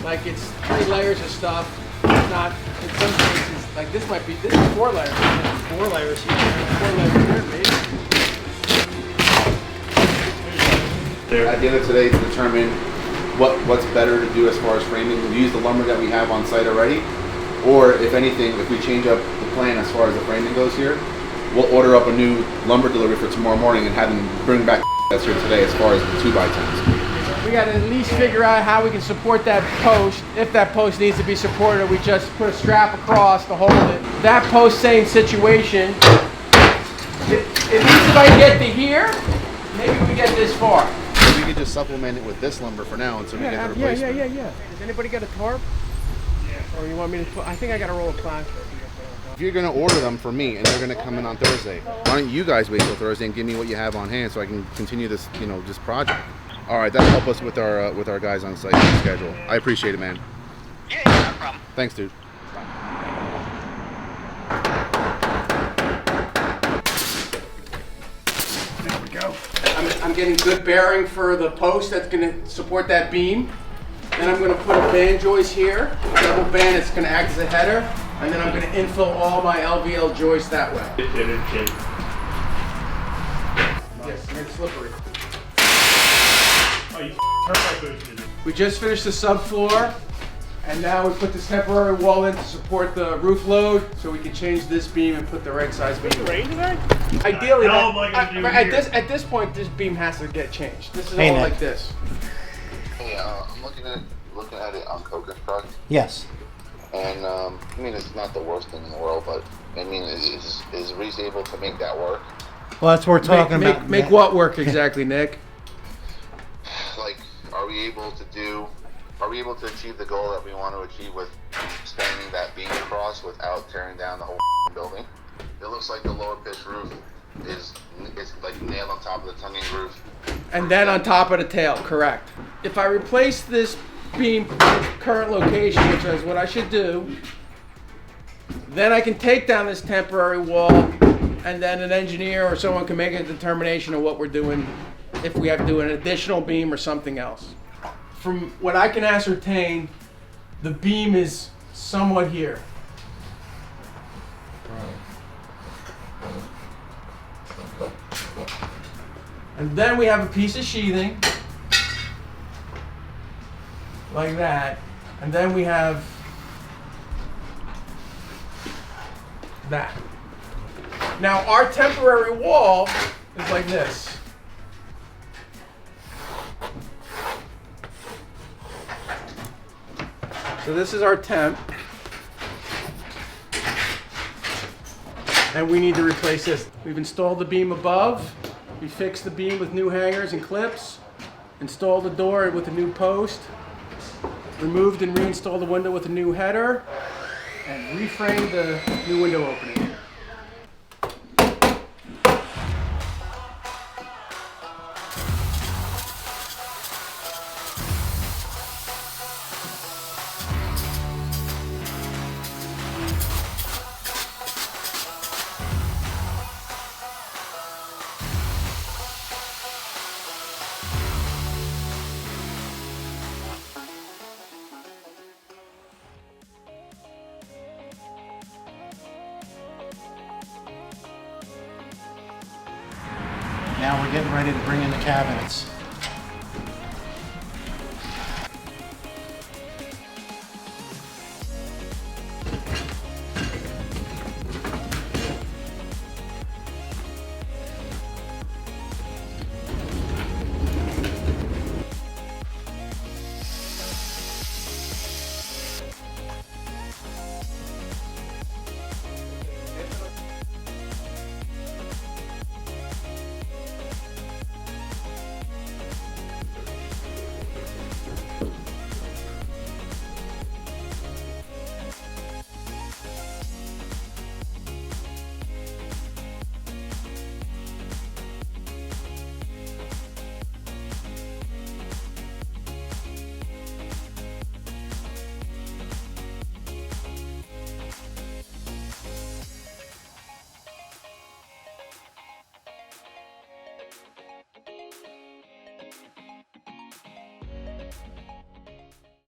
like it's 3 layers of stuff. It's not, in some cases, like this might be, this is 4 layers. 4 layers here, 4 layers here, maybe. At the end of today, to determine what's better to do as far as framing, we use the lumber that we have on site already, or if anything, if we change up the plan as far as the framing goes here, we'll order up a new lumber delivery for tomorrow morning and have them bring back that's here today as far as the 2x10s. We got to at least figure out how we can support that post. If that post needs to be supported, we just put a strap across to hold it. That post, same situation. At least if I get to here, maybe we get this far. We could just supplement it with this lumber for now until we get the replacement. Yeah. Does anybody got a tarp? Yeah. Or you want me to put, I think I got a roll of plastic. If you're going to order them for me and they're going to come in on Thursday, why don't you guys wait till Thursday and give me what you have on hand so I can continue this, this project. All right, that'll help us with our guys on site schedule. I appreciate it, man. Yeah, no problem. Thanks, dude. There we go. I'm getting good bearing for the post that's going to support that beam. Then I'm going to put a band joist here, a double band that's going to act as a header, and then I'm going to infill all my LVL joists that way. Yes, and it's slippery. Oh, you hurt my boots, dude. We just finished the subfloor, and now we put this temporary wall in to support the roof load, so we can change this beam and put the right size beam. Rain today? Ideally, at this point, this beam has to get changed. This is all like this. Hey, I'm looking at it on Pennsauken project. Yes. And I mean, it's not the worst thing in the world, but I mean, is Reese able to make that work? Well, that's what we're talking about. Make what work exactly, Nick? Like, are we able to achieve the goal that we want to achieve with extending that beam across without tearing down the whole building? It looks like the lower pitch roof is like nailed on top of the tonguing roof. And then on top of the tail, correct. If I replace this beam from its current location, which is what I should do, then I can take down this temporary wall, and then an engineer or someone can make a determination of what we're doing, if we have to do an additional beam or something else. From what I can ascertain, the beam is somewhat here. And then we have a piece of sheathing, like that, and then we have that. Now our temporary wall is like this. So this is our temp, and we need to replace this. We've installed the beam above. We fixed the beam with new hangers and clips, installed the door with a new post, removed and reinstalled the window with a new header, and reframed the new window opening. Now we're getting ready to bring in the cabinets.